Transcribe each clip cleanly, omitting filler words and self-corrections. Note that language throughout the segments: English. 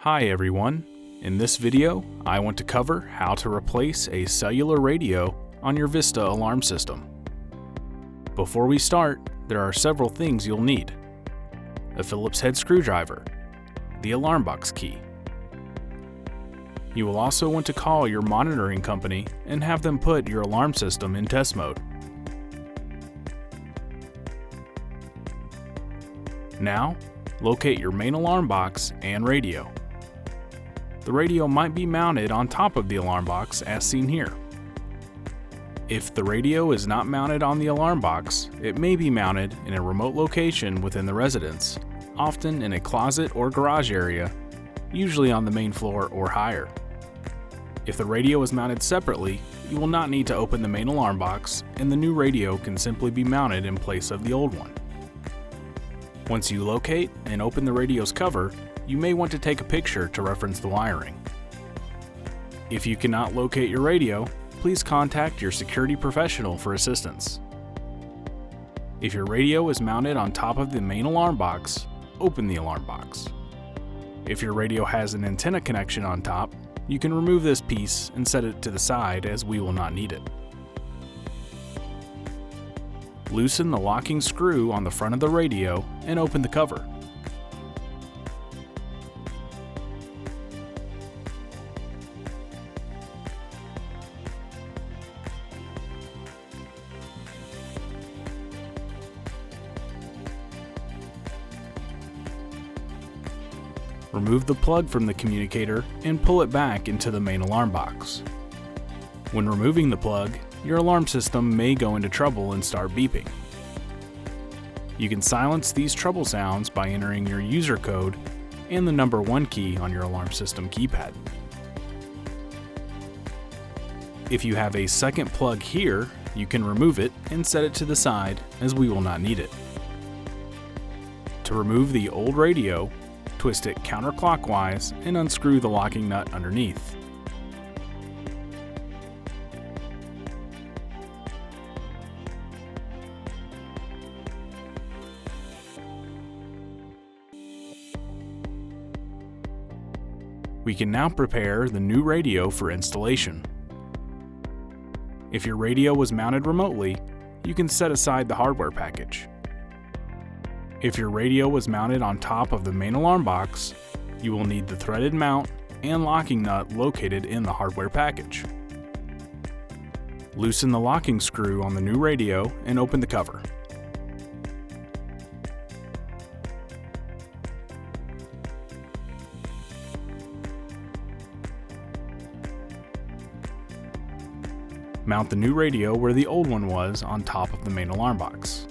Hi everyone, in this video I want to cover how to replace a cellular radio on your Vista alarm system. Before we start, there are several things you'll need: a Phillips head screwdriver, the alarm box key. You will also want to call your monitoring company and have them put your alarm system in test mode. Now, locate your main alarm box and radio. The radio might be mounted on top of the alarm box as seen here. If the radio is not mounted on the alarm box, it may be mounted in a remote location within the residence, often in a closet or garage area, usually on the main floor or higher. If the radio is mounted separately, you will not need to open the main alarm box, and the new radio can simply be mounted in place of the old one. Once you locate and open the radio's cover, you may want to take a picture to reference the wiring. If you cannot locate your radio, please contact your security professional for assistance. If your radio is mounted on top of the main alarm box, open the alarm box. If your radio has an antenna connection on top, you can remove this piece and set it to the side as we will not need it. Loosen the locking screw on the front of the radio and open the cover. Remove the plug from the communicator and pull it back into the main alarm box. When removing the plug, your alarm system may go into trouble and start beeping. You can silence these trouble sounds by entering your user code and the number 1 key on your alarm system keypad. If you have a second plug here, you can remove it and set it to the side as we will not need it. To remove the old radio, twist it counterclockwise and unscrew the locking nut underneath. We can now prepare the new radio for installation. If your radio was mounted remotely, you can set aside the hardware package. If your radio was mounted on top of the main alarm box, you will need the threaded mount and locking nut located in the hardware package. Loosen the locking screw on the new radio and open the cover. Mount the new radio where the old one was on top of the main alarm box.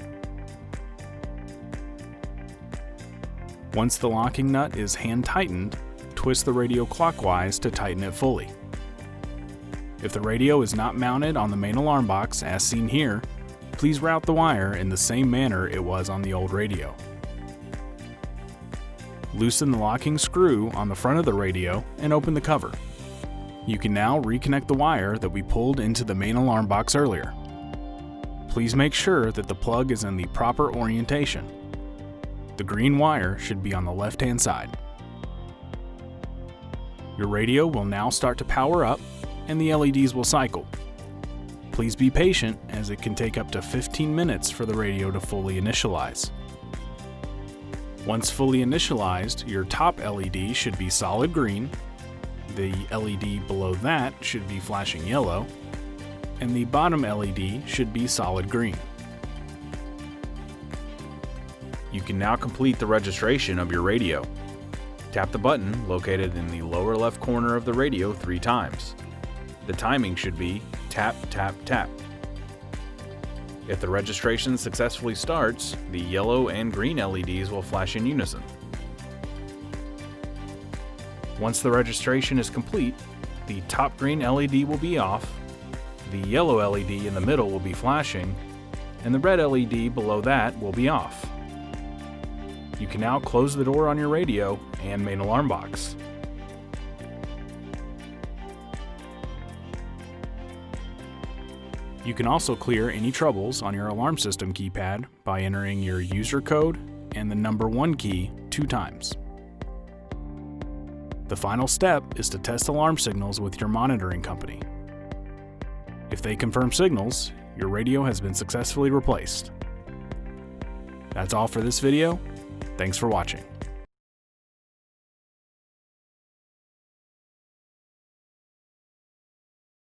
Once the locking nut is hand tightened, twist the radio clockwise to tighten it fully. If the radio is not mounted on the main alarm box as seen here, please route the wire in the same manner it was on the old radio. Loosen the locking screw on the front of the radio and open the cover. You can now reconnect the wire that we pulled into the main alarm box earlier. Please make sure that the plug is in the proper orientation. The green wire should be on the left-hand side. Your radio will now start to power up and the LEDs will cycle. Please be patient as it can take up to 15 minutes for the radio to fully initialize. Once fully initialized, your top LED should be solid green, the LED below that should be flashing yellow, and the bottom LED should be solid green. You can now complete the registration of your radio. Tap the button located in the lower left corner of the radio 3 times. The timing should be tap, tap, tap. If the registration successfully starts, the yellow and green LEDs will flash in unison. Once the registration is complete, the top green LED will be off, the yellow LED in the middle will be flashing, and the red LED below that will be off. You can now close the door on your radio and main alarm box. You can also clear any troubles on your alarm system keypad by entering your user code and the number 1 key 2 times. The final step is to test alarm signals with your monitoring company. If they confirm signals, your radio has been successfully replaced. That's all for this video. Thanks for watching.